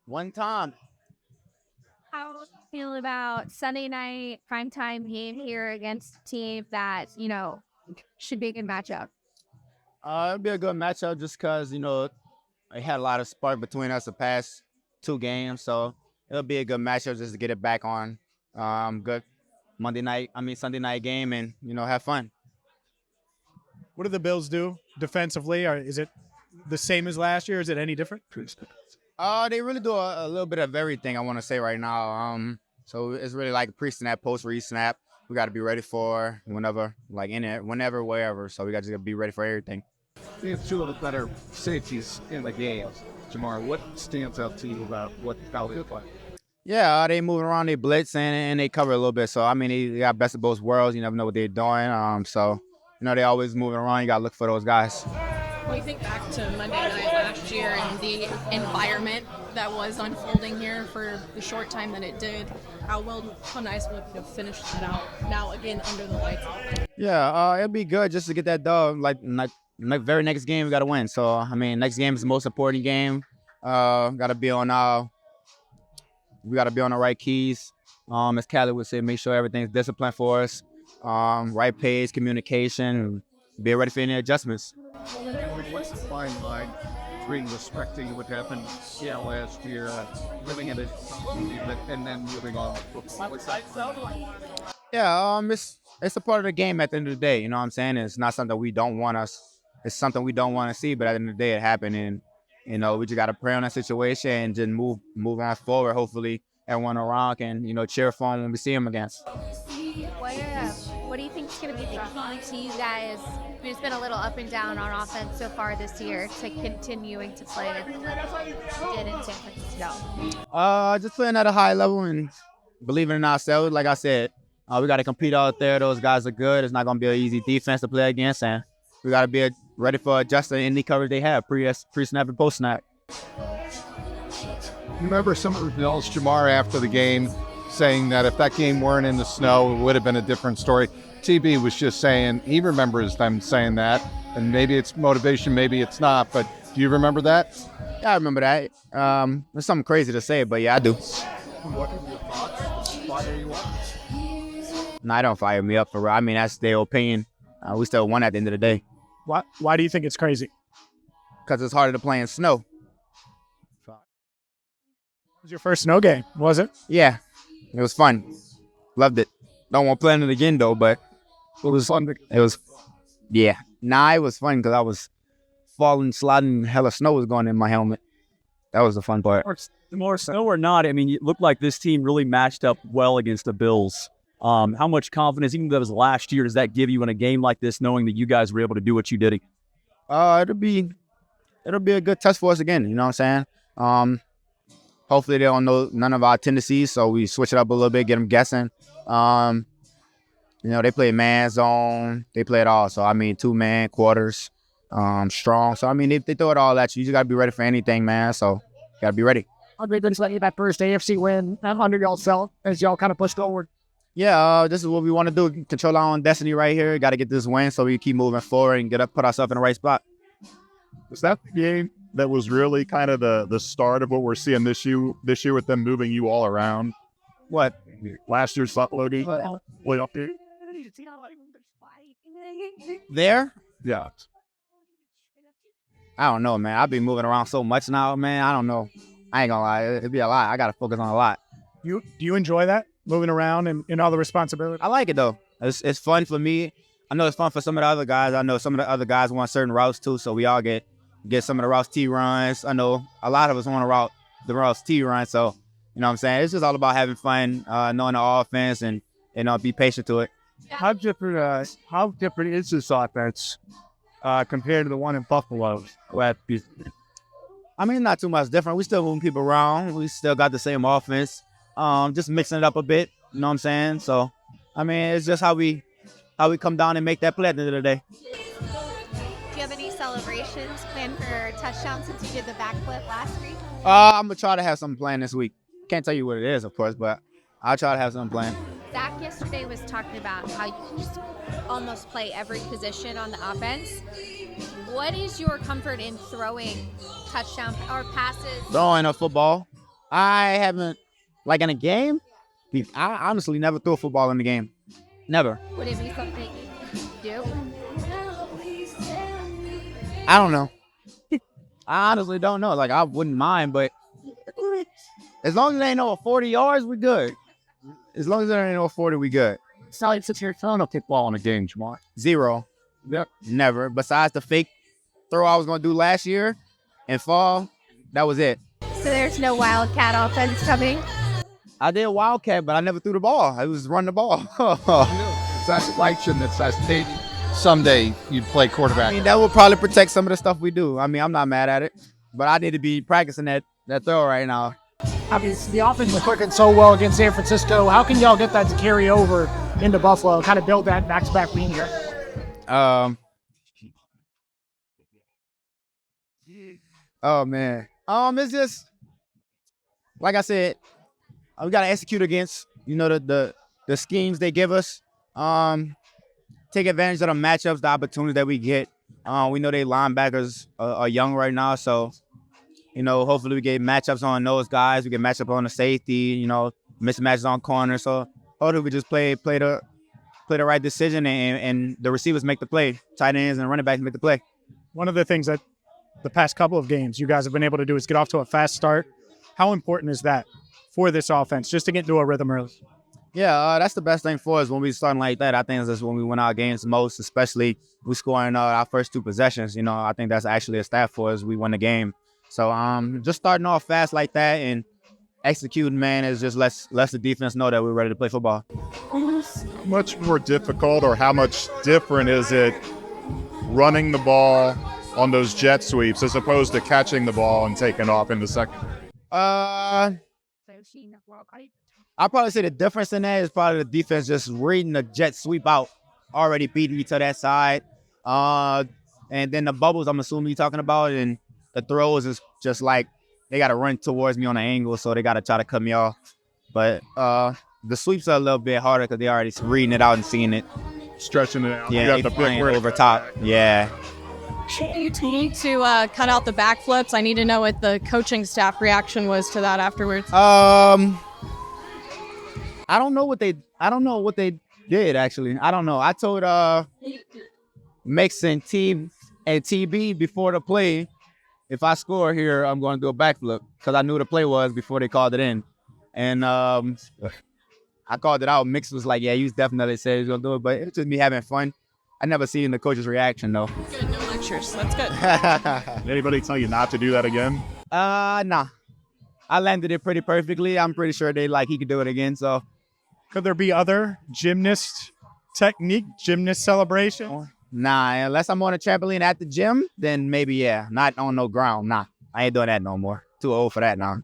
One time. How do you feel about Sunday night primetime game here against a team that, should be a good matchup? It'll be a good matchup just because, it had a lot of spark between us the past two games. So it'll be a good matchup just to get it back on good Sunday night game and, have fun. What do the Bills do defensively? Or is it the same as last year? Is it any different? They really do a little bit of everything, I want to say right now. So it's really like pre-snap, post-re-snap. We got to be ready for whenever, whenever, wherever. So we got to be ready for everything. It's two of the better safeties in the game. Jamar, what stands out to you about how they play? Yeah, they moving around, they blitz, and they cover a little bit. So, they got best of both worlds. You never know what they're doing. They always moving around. You got to look for those guys. When you think back to Monday night last year and the environment that was unfolding here for the short time that it did, how nice would it be to finish that out now again under the lights? Yeah, it'd be good just to get that dub. Very next game, we got to win. So, next game is the most important game. We got to be on the right keys. As Callie would say, make sure everything's disciplined for us. Right pace, communication, be ready for any adjustments. What's the fine line between respecting what happened last year, living in it, and then moving on? Yeah, it's a part of the game at the end of the day. You know what I'm saying? It's not something it's something we don't want to see, but at the end of the day, it happened, and we just got to pray on that situation and just move on forward. Hopefully, everyone around can cheer for them when we see them again. What do you think is going to be the key to you guys? It's been a little up and down on offense so far this year to continuing to play as you did in San Francisco. Just playing at a high level and believing in ourselves. Like I said, we got to compete out there. Those guys are good. It's not going to be an easy defense to play against, and we got to be ready for adjusting any coverage they have pre-snap and post-snap. Remember some of the Bills, Jamar, after the game, saying that if that game weren't in the snow, it would have been a different story. TB was just saying, he remembers them saying that, and maybe it's motivation, maybe it's not, but do you remember that? Yeah, I remember that. It's something crazy to say, but yeah, I do. What are your thoughts? Fire you up? No, I don't fire me up for real. That's their opinion. We still won at the end of the day. Why do you think it's crazy? Because it's harder to play in snow. It was your first snow game, was it? Yeah, it was fun. Loved it. Don't want to play it again, though, but it was fun. It was fun because I was falling, sliding, hella snow was going in my helmet. That was the fun part. More snow or not, it looked like this team really matched up well against the Bills. How much confidence, even though it was last year, does that give you in a game like this, knowing that you guys were able to do what you did? It'll be a good test for us again. You know what I'm saying? Hopefully they don't know none of our tendencies, so we switch it up a little bit, get them guessing. They play man zone, they play it all. So 2-man quarters, strong. So they throw it all at you. You just gotta be ready for anything, man. So gotta be ready. How great been selecting that first AFC win under y'all self as y'all kind of push forward? Yeah, this is what we want to do. Control our own destiny right here. Got to get this win so we keep moving forward and put ourselves in the right spot. Was that the game that was really kind of the start of what we're seeing this year with them moving you all around? What? Last year's Buffalo game? Playoff game? There? Yeah. I don't know, man. I've been moving around so much now, man. I don't know. I ain't gonna lie. It'd be a lot. I got to focus on a lot. Do you enjoy that, moving around and all the responsibility? I like it, though. It's fun for me. I know it's fun for some of the other guys. I know some of the other guys want certain routes, too, so we all get some of the routes T runs. I know a lot of us want to the routes T run, so, you know what I'm saying? It's just all about having fun, knowing the offense, and be patient to it. How different is this offense compared to the one in Buffalo? Not too much different. We still moving people around. We still got the same offense. Just mixing it up a bit. You know what I'm saying? So, it's just how we come down and make that play at the end of the day. Do you have any celebrations planned for touchdowns since you did the backflip last week? I'm gonna try to have something planned this week. Can't tell you what it is, of course, but I'll try to have something planned. Zach yesterday was talking about how you just almost play every position on the offense. What is your comfort in throwing touchdown or passes? Throwing a football. I haven't, like in a game, I honestly never threw a football in the game. Never. Would it be something you do? I don't know. I honestly don't know. Like, I wouldn't mind, but as long as they ain't no 40 yards, we good. As long as there ain't no 40, we good. It's not like since you're throwing a kickball in a game, Jamar. 0. Yep. Never. Besides the fake throw I was going to do last year and fall, that was it. So there's no Wildcat offense coming? I did Wildcat, but I never threw the ball. I was running the ball. That's election that says maybe someday you'd play quarterback. I mean, that will probably protect some of the stuff we do. I mean, I'm not mad at it, but I need to be practicing that throw right now. I mean, the offense was clicking so well against San Francisco. How can y'all get that to carry over into Buffalo, kind of build that back-to-back win here? Oh man. It's just like I said, we gotta execute against, the schemes they give us. Take advantage of the matchups, the opportunities that we get. We know they linebackers are young right now, so hopefully we get matchups on those guys. We get matchup on the safety, mismatches on corners. So hopefully we just play the right decision and the receivers make the play. Tight ends and running backs make the play. One of the things that the past couple of games you guys have been able to do is get off to a fast start. How important is that for this offense, just to get into a rhythm early? Yeah, that's the best thing for us when we starting like that. I think that's when we win our games the most, especially we scoring our first 2 possessions. I think that's actually a stat for us. We won the game. So just starting off fast like that and executing, man, is just lets the defense know that we're ready to play football. How much more difficult or how much different is it running the ball on those jet sweeps as opposed to catching the ball and taking off in the second? I'll probably say the difference in that is probably the defense just reading the jet sweep out, already beating me to that side. And then the bubbles, I'm assuming you're talking about, and the throws is just like they got to run towards me on an angle, so they got to try to cut me off. But the sweeps are a little bit harder because they're already reading it out and seeing it. Stretching it out. Yeah, you got the playing big over top. Yeah. You need to cut out the backflips. I need to know what the coaching staff reaction was to that afterwards. I don't know what they did actually. I don't know. I told Mix and TB before the play, if I score here, I'm going to do a backflip because I knew the play was before they called it in. And I called it out. Mix was like, yeah, you definitely said he was going to do it, but it's just me having fun. I never seen the coach's reaction though. Good, no lectures. That's good. Did anybody tell you not to do that again? Nah. I landed it pretty perfectly. I'm pretty sure he could do it again. So, Could there be other gymnast celebration? Nah, unless I'm on a trampoline at the gym, then maybe, yeah. Not on no ground, nah. I ain't doing that no more. Too old for that now.